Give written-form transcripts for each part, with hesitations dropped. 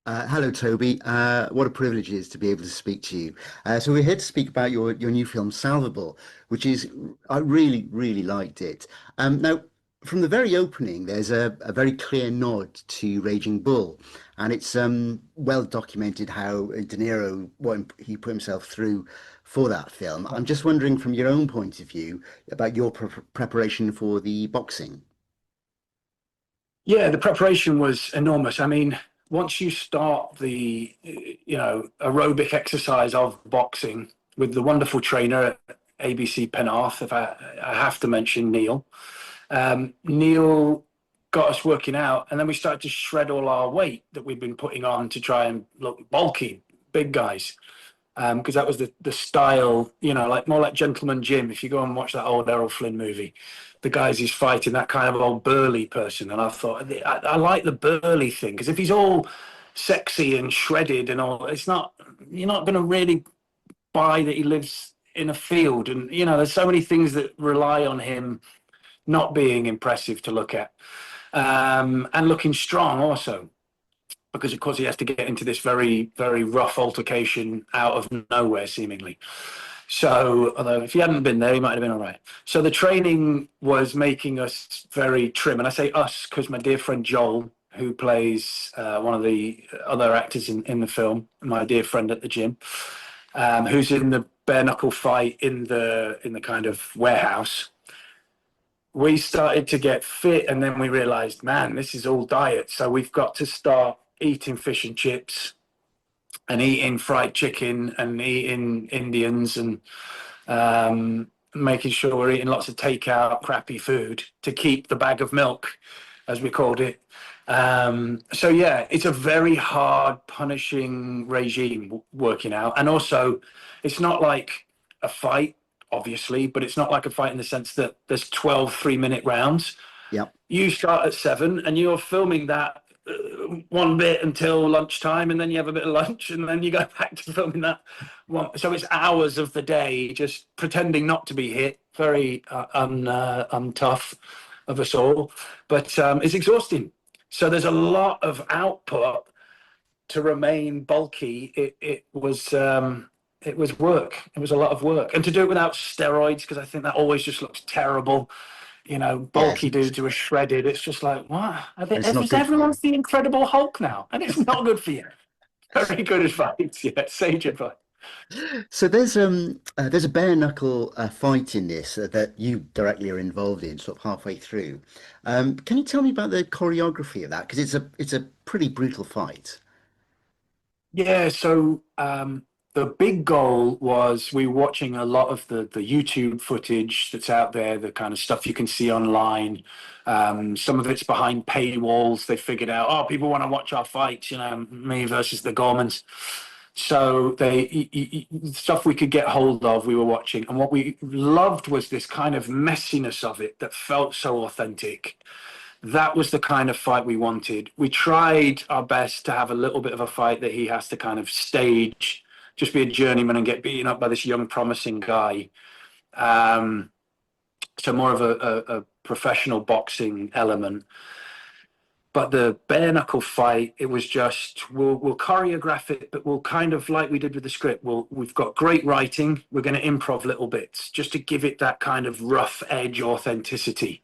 Hello, Toby. What a privilege it is to be able to speak to you. So we're here to speak about your new film, Salvable, which is I really, really liked it. Now, from the very opening, there's a very clear nod to Raging Bull, and it's well documented how De Niro what he put himself through for that film. I'm just wondering, from your own point of view, about your preparation for the boxing. Yeah, the preparation was enormous. I mean, once you start the, aerobic exercise of boxing with the wonderful trainer at ABC Penarth, if I have to mention Neil. Neil got us working out, and then we started to shred all our weight that we'd been putting on to try and look bulky, big guys. Because that was the style, like more like Gentleman Jim. If you go and watch that old Errol Flynn movie, the guys he's fighting, that kind of old burly person. And I thought, I like the burly thing, because if he's all sexy and shredded and all, you're not going to really buy that he lives in a field. And, there's so many things that rely on him not being impressive to look at, and looking strong also, because of course he has to get into this very, very rough altercation out of nowhere, seemingly. So, although if he hadn't been there, he might have been all right. So the training was making us very trim, and I say us because my dear friend Joel, who plays one of the other actors in the film, my dear friend at the gym, who's in the bare knuckle fight in the kind of warehouse. We started to get fit, and then we realized, man, this is all diet. So we've got to start eating fish and chips and eating fried chicken and eating Indians and making sure we're eating lots of takeout, crappy food to keep the bag of milk, as we called it. So yeah, it's a very hard, punishing regime working out, and also, it's not like a fight, obviously, but it's not like a fight in the sense that there's 12 3-minute rounds. Yep. You start at 7 and you're filming that one bit until lunchtime, and then you have a bit of lunch, and then you go back to filming that one. So it's hours of the day just pretending not to be hit. Very untough of us all, but it's exhausting. So there's a lot of output to remain bulky. It was work. It was a lot of work, and to do it without steroids, because I think that always just looks terrible. Yes, Bulky dudes who are shredded. It's just like, what? it's not good for you. Everyone's the Incredible Hulk now, and it's not good for you. Very good advice. Yeah, sage advice. So there's a bare knuckle fight in this that you directly are involved in, sort of halfway through. Can you tell me about the choreography of that? Because it's a pretty brutal fight. Yeah, so the big goal was we were watching a lot of the YouTube footage that's out there, the kind of stuff you can see online. Some of it's behind paywalls. They figured out, oh, people want to watch our fights, me versus the Gormans. So stuff we could get hold of, we were watching, and what we loved was this kind of messiness of it that felt so authentic. That was the kind of fight we wanted. We tried our best to have a little bit of a fight that he has to kind of stage, just be a journeyman and get beaten up by this young, promising guy. Um, so more of a professional boxing element. But the bare knuckle fight, it was just we'll choreograph it, but we'll kind of like we did with the script. We've got great writing. We're going to improv little bits just to give it that kind of rough edge authenticity.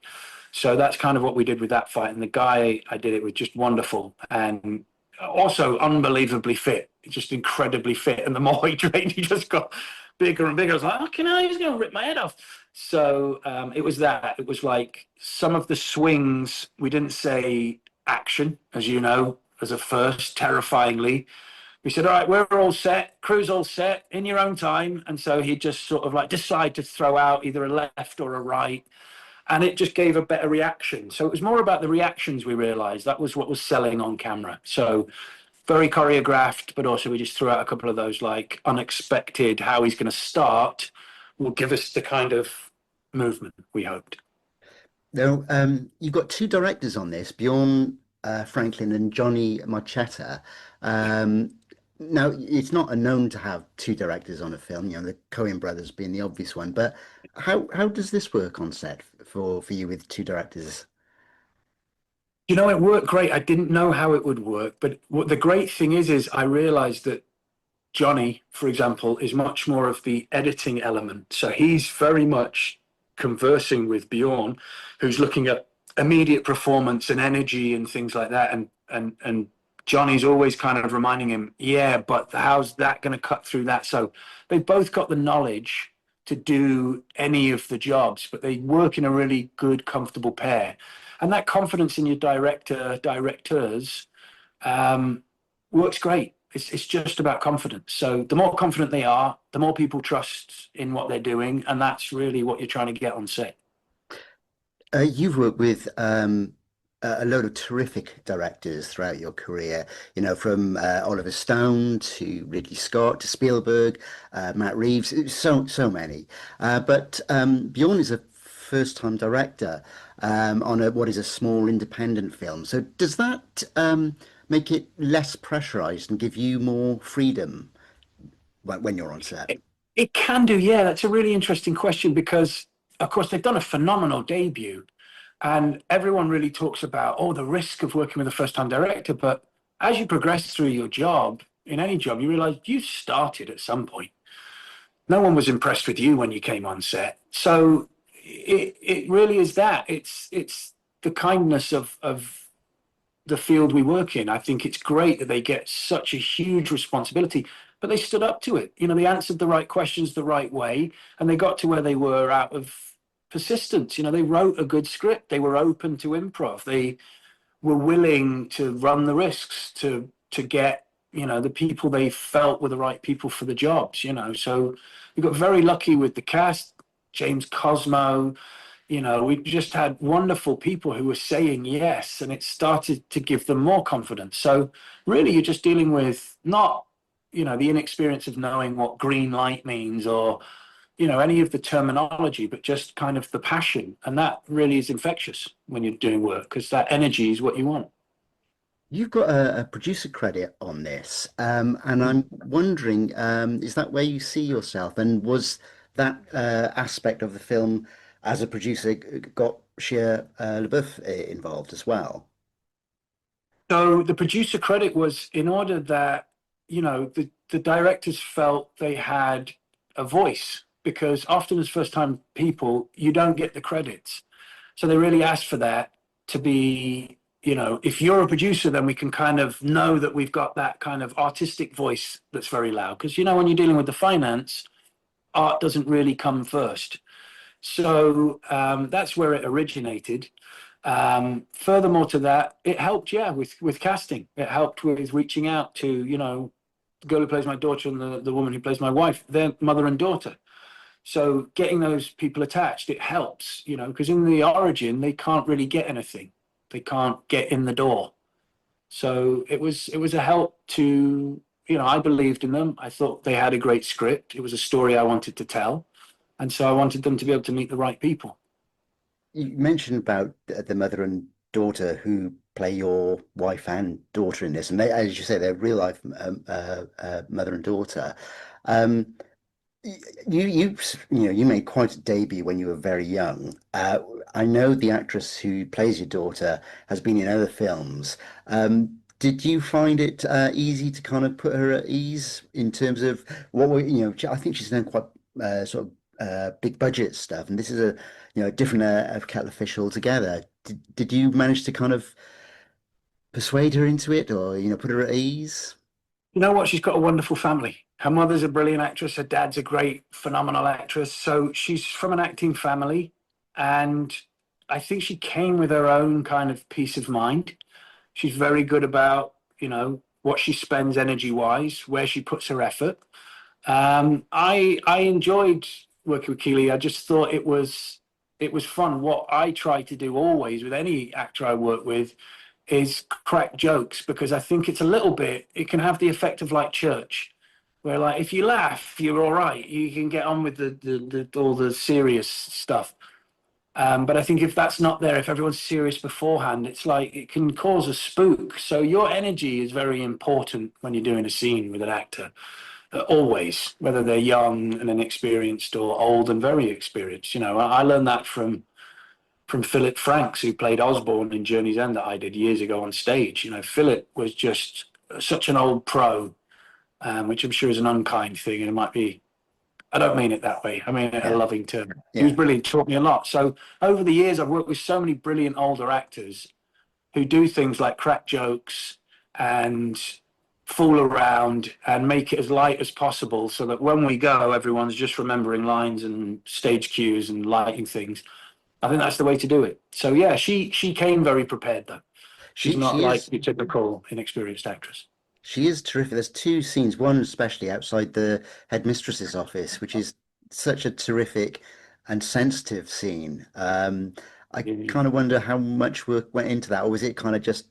So that's kind of what we did with that fight. And the guy I did it with, just wonderful, and also unbelievably fit, just incredibly fit. And the more he trained, he just got bigger and bigger. I was like, okay, now he's going to rip my head off. So it was that. It was like some of the swings, we didn't say action, as you know, as a first, terrifyingly. We said, all right, we're all set, crew's all set, in your own time. And so he'd just sort of like decide to throw out either a left or a right, and it just gave a better reaction. So it was more about the reactions, we realized. That was what was selling on camera. So very choreographed, but also we just threw out a couple of those like unexpected, how he's going to start will give us the kind of movement we hoped. Now, you've got two directors on this, Bjorn Franklin and Johnny Marchetta. Um, Now, it's not unknown to have two directors on a film, the Coen brothers being the obvious one, but how does this work on set for you with two directors? You know, it worked great. I didn't know how it would work, but what the great thing is I realized that Johnny, for example, is much more of the editing element. So he's very much conversing with Bjorn, who's looking at immediate performance and energy and things like that. And Johnny's always kind of reminding him, yeah, but how's that going to cut through that? So they've both got the knowledge to do any of the jobs, but they work in a really good, comfortable pair. And that confidence in your directors, um, works great. It's just about confidence. So the more confident they are, the more people trust in what they're doing, and that's really what you're trying to get on set. You've worked with a load of terrific directors throughout your career, you know, from Oliver Stone to Ridley Scott to Spielberg, Matt Reeves, so many. But Bjorn is a first-time director on what is a small independent film. So does that make it less pressurized and give you more freedom when you're on set? It can do, yeah. That's a really interesting question because, of course, they've done a phenomenal debut, and everyone really talks about, oh, the risk of working with a first-time director. But as you progress through your job, in any job, you realize you started at some point. No one was impressed with you when you came on set. So it really is that. It's the kindness of the field we work in. I think it's great that they get such a huge responsibility, but they stood up to it. You know, they answered the right questions the right way, and they got to where they were out of persistence. You know, they wrote a good script. They were open to improv. They were willing to run the risks to get, you know, the people they felt were the right people for the jobs. You know, so we got very lucky with the cast. James Cosmo, you know, we just had wonderful people who were saying yes, and it started to give them more confidence. So really, you're just dealing with not, you know, the inexperience of knowing what green light means or, you know, any of the terminology, but just kind of the passion. And that really is infectious when you're doing work because that energy is what you want. You've got a producer credit on this, and I'm wondering, is that where you see yourself? And was that aspect of the film as a producer got Shia LaBeouf involved as well? So the producer credit was in order that, you know, the directors felt they had a voice because often as first time people, you don't get the credits. So they really asked for that to be, you know, if you're a producer, then we can kind of know that we've got that kind of artistic voice that's very loud. Because, you know, when you're dealing with the finance, art doesn't really come first. So that's where it originated. Furthermore to that, it helped, yeah, with casting. It helped with reaching out to, you know, the girl who plays my daughter and the woman who plays my wife, their mother and daughter. So getting those people attached, it helps, you know, because in the origin, they can't really get anything. They can't get in the door. So it was a help to, you know, I believed in them. I thought they had a great script. It was a story I wanted to tell. And so I wanted them to be able to meet the right people. You mentioned about the mother and daughter who play your wife and daughter in this, and they, as you say, they're real life mother and daughter. Um, you know you made quite a debut when you were very young. I know the actress who plays your daughter has been in other films. Did you find it easy to kind of put her at ease in terms of what were you know? I think she's done quite sort of big budget stuff, and this is a you know a different kettle of fish altogether. Did you manage to kind of persuade her into it, or you know put her at ease? You know what? She's got a wonderful family. Her mother's a brilliant actress. Her dad's a great, phenomenal actress. So she's from an acting family. And I think she came with her own kind of peace of mind. She's very good about, you know, what she spends energy wise, where she puts her effort. I enjoyed working with Keely. I just thought it was fun. What I try to do always with any actor I work with is crack jokes because I think it's a little bit. It can have the effect of like church, where like if you laugh, you're all right. You can get on with the all the serious stuff. But I think if that's not there, if everyone's serious beforehand, it's like it can cause a spook. So your energy is very important when you're doing a scene with an actor always, whether they're young and inexperienced or old and very experienced. You know, I learned that from from Philip Franks, who played Osborne in Journey's End that I did years ago on stage. You know, Philip was just such an old pro, which I'm sure is an unkind thing, and it might be. I don't mean it that way. I mean it a Yeah, loving term. He was yeah. brilliant, taught me a lot. So over the years, I've worked with so many brilliant older actors who do things like crack jokes and fool around and make it as light as possible so that when we go, everyone's just remembering lines and stage cues and lighting things. I think that's the way to do it. So yeah, she came very prepared though. She's She not she like is your typical inexperienced actress. she is terrific. There's two scenes, one especially outside the headmistress's office, which is such a terrific and sensitive scene. I kind of wonder how much work went into that, or was it kind of just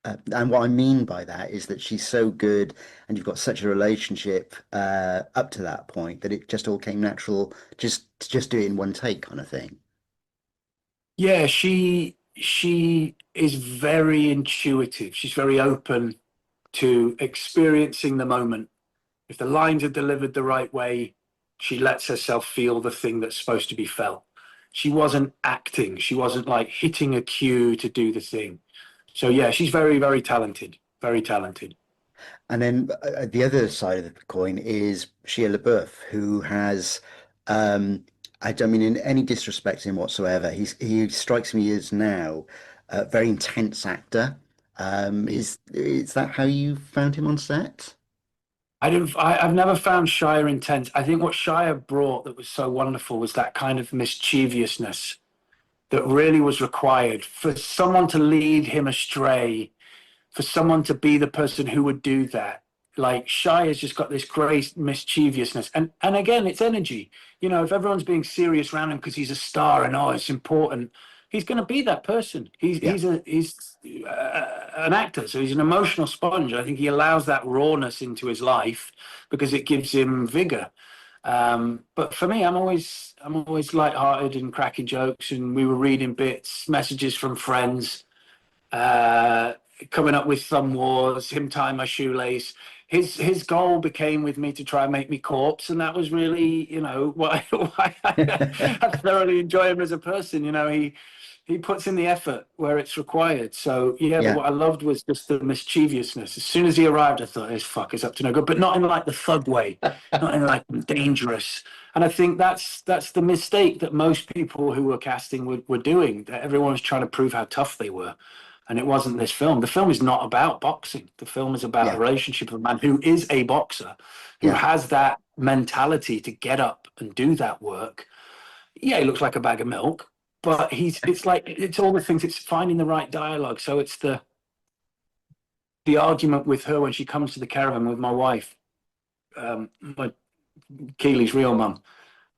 and what I mean by that is that she's so good and you've got such a relationship up to that point that it just all came natural just to just do it in one take kind of thing. Yeah, she is very intuitive. She's very open to experiencing the moment. If the lines are delivered the right way, she lets herself feel the thing that's supposed to be felt. She wasn't acting. She wasn't like hitting a cue to do the thing. So yeah, she's very, very talented. Very talented. And then the other side of the coin is Shia Labeouf, who has, I don't mean in any disrespect to him whatsoever. He strikes me as now a very intense actor. Is that how you found him on set? I've never found Shia intense. I think what Shia brought that was so wonderful was that kind of mischievousness that really was required for someone to lead him astray, for someone to be the person who would do that. Like Shy has just got this great mischievousness, and again, it's energy. You know, if everyone's being serious around him because he's a star and oh, it's important, he's going to be that person. Yeah, He's an actor, so he's an emotional sponge. I think he allows that rawness into his life because it gives him vigor. But for me, I'm always lighthearted and cracking jokes, and we were reading bits, messages from friends, uh, coming up with thumb wars, him tying my shoelace. His goal became with me to try and make me corpse, and that was really, why I thoroughly enjoy him as a person. You know, he puts in the effort where it's required. So yeah, but yeah, what I loved was just the mischievousness. As soon as he arrived, I thought, "This fuck is up to no good," but not in like the thug way, not in like dangerous. And I think that's the mistake that most people who were casting were doing. That everyone was trying to prove how tough they were. And it wasn't this film. The film is not about boxing. The film is about a yeah, relationship of a man who is a boxer, who yeah. has that mentality to get up and do that work. Yeah, he looks like a bag of milk, but it's all the things. It's finding the right dialogue. So it's the argument with her when she comes to the caravan with my wife, my Keely's real mum.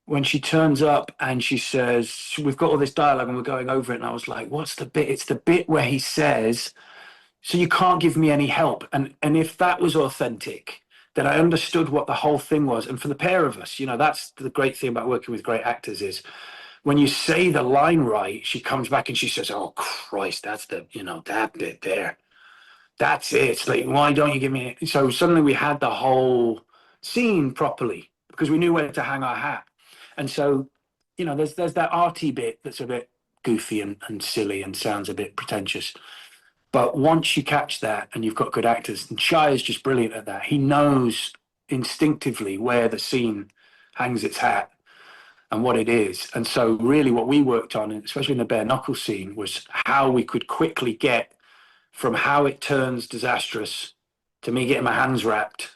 When she turns up and she says, "We've got all this dialogue and we're going over it," and I was like, "What's the bit?" It's the bit where he says, "So you can't give me any help." And if that was authentic, then I understood what the whole thing was. And for the pair of us, that's the great thing about working with great actors is when you say the line right, she comes back and she says, "Oh Christ, that's that bit there. That's it." It's like, why don't you give me it? So suddenly we had the whole scene properly because we knew where to hang our hat. And so, there's that arty bit that's a bit goofy and silly and sounds a bit pretentious. But once you catch that and you've got good actors, and Shai is just brilliant at that. He knows instinctively where the scene hangs its hat and what it is. And so really what we worked on, especially in the bare knuckle scene, was how we could quickly get from how it turns disastrous to me getting my hands wrapped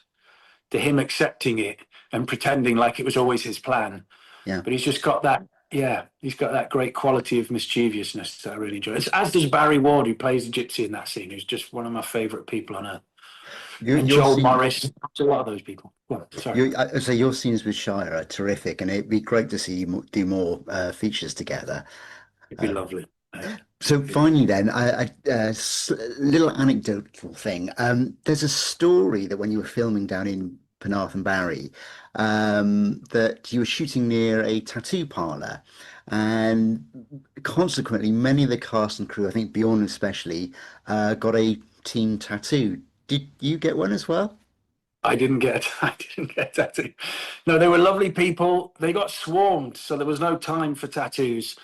to him accepting it and pretending like it was always his plan. Yeah. But he's just got that, yeah, he's got that great quality of mischievousness that I really enjoy. As does Barry Ward, who plays the gypsy in that scene, who's just one of my favourite people on earth. Your And your Joel scene Morris, a lot of those people. Well, sorry, I say your scenes with Shia are terrific, and it'd be great to see you do more features together. it'd be Uh, lovely. So finally, then, little anecdotal thing. There's a story that when you were filming down in Penarth and Barry, that you were shooting near a tattoo parlor, and consequently, many of the cast and crew, I think Bjorn especially, got a team tattoo. Did you get one as well? I didn't get I didn't get a tattoo. No, they were lovely people. They got swarmed, so there was no time for tattoos.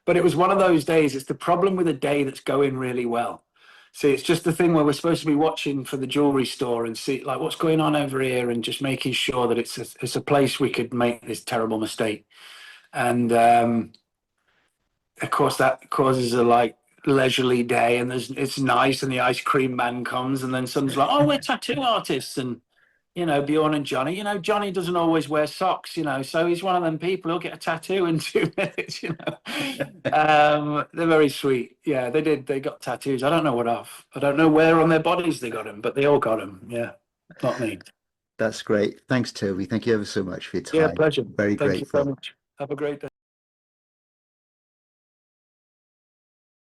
But it was one of those days. It's the problem with a day that's going really well. See, it's just the thing where we're supposed to be watching for the jewelry store and see like what's going on over here, and just making sure that it's a place we could make this terrible mistake. And of course, that causes a like leisurely day, and it's nice, and the ice cream man comes, and then someone's like, "Oh, we're tattoo artists," and Bjorn and Johnny. Johnny doesn't always wear socks, so he's one of them people who'll get a tattoo in 2 minutes. They're very sweet. Yeah, they did. They got tattoos. I don't know what off. I don't know where on their bodies they got them, but they all got them. Yeah, not me. That's great. Thanks, Toby. Thank you ever so much for your Yeah, time. pleasure. Very Thank you grateful. very much. Have a great day.